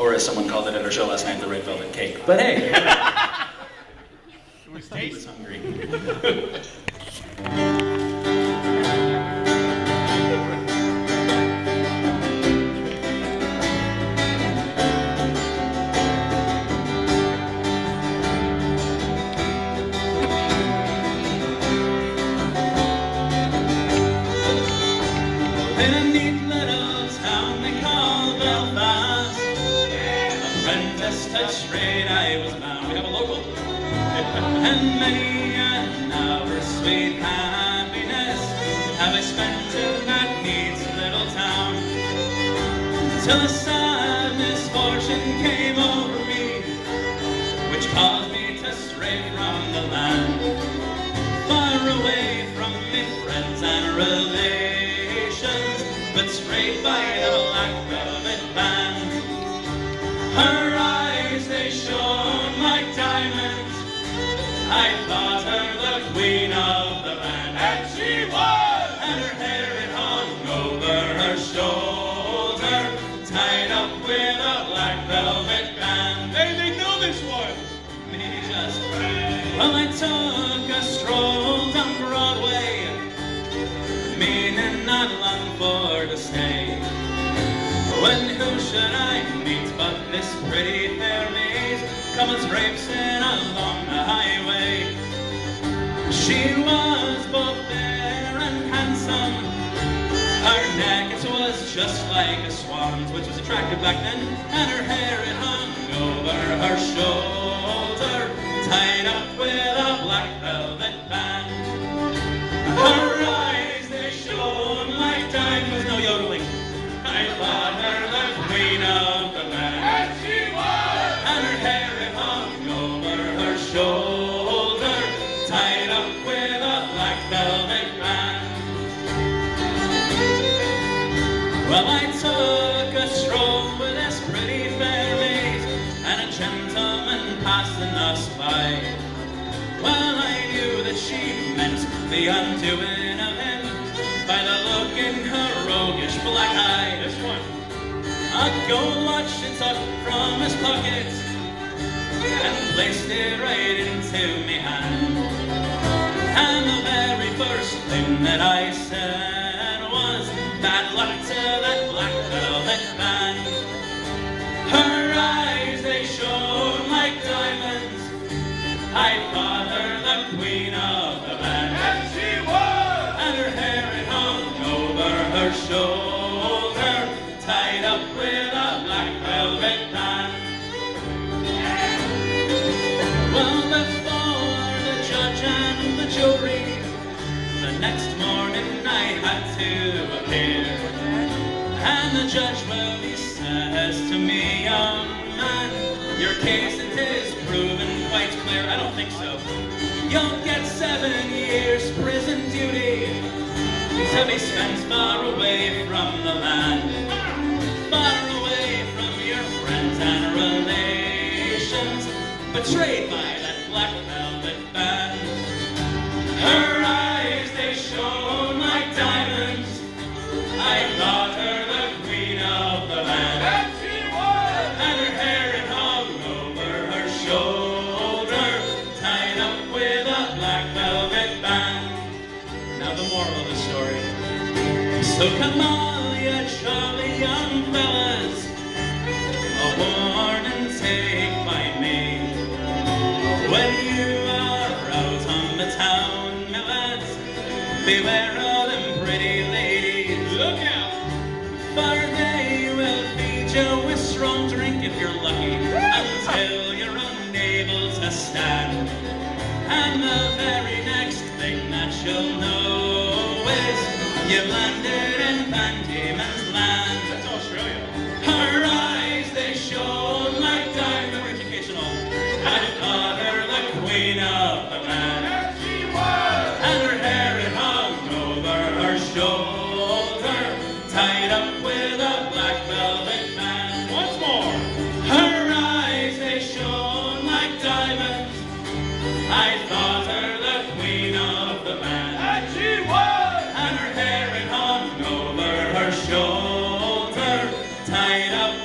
Or as someone called it at our show last night, the red velvet cake. But hey, he was hungry. In a neat little town they call Belfast, apprentice to trade I was bound. We have a local. And many an hour sweet happiness have I spent in that neat little town, till a sad misfortune came over me, which caused me to stray from the land, far away from me friends and relations, but straight by the black velvet band. Her eyes, they shone like diamonds, I thought her the queen of the band. And she was! And her hair, it hung over her shoulder, tied up with a black velvet band. Hey, they know this one! Me just, well, I took a stroll down Broadway, meaning not long for to stay. When who should I meet but this pretty fair maid, coming traipsing along the highway. She was both fair and handsome, her neck it was just like a swan's, which was attractive back then, and her hair it hung over her shoulder, tied up with a black velvet band. Her eyes, they shone like diamonds, no yodeling, I thought her the queen of the band. And she was! And her hair it hung over her shoulder, tied up with a black velvet band. Well, I took a stroll with this pretty fair maid, and a gentleman passing us by. Well, I knew that she meant the undoing of him by the look in her roguish black eye. This one. A gold watch he took from his pocket and placed it right into me hand. And the very first thing that I said was, bad luck to that black velvet band. Her eyes, they shone like diamonds, I thought her the queen of the band. And she was! And her hair it hung over her shoulder, tied up with a black velvet band. Well, before the judge and the jury, the next morning I had to appear. And the judge, well, he says to me, young man, your case it is proven quite clear. I don't think so. You'll get 7 years prison duty to be spent far away from the land, far away from your friends and relations, betrayed by that black velvet band. Her eyes, they shone like diamonds, I thought her the queen of the land. And she was! And her hair it hung over her shoulder, tied up with a black velvet band. Now the moral of the story. So come on, you jolly young fellas, a warning take by me. When you are out on the town, my lads, beware of them pretty ladies. Look out! For they will feed you with strong drink if you're lucky, until you're unable to stand. And the very next thing that you'll know is you've landed in Van Diemen's Land. That's Australia. Her eyes, they shone like diamond educational. I thought her the queen of the band. And she was! And her hair it hung over her shoulder, tied up with a black velvet band. Once more. Her eyes, they shone like diamonds, I thought her the queen of the band. And she was! And her hair it hung over her shoulder, tied up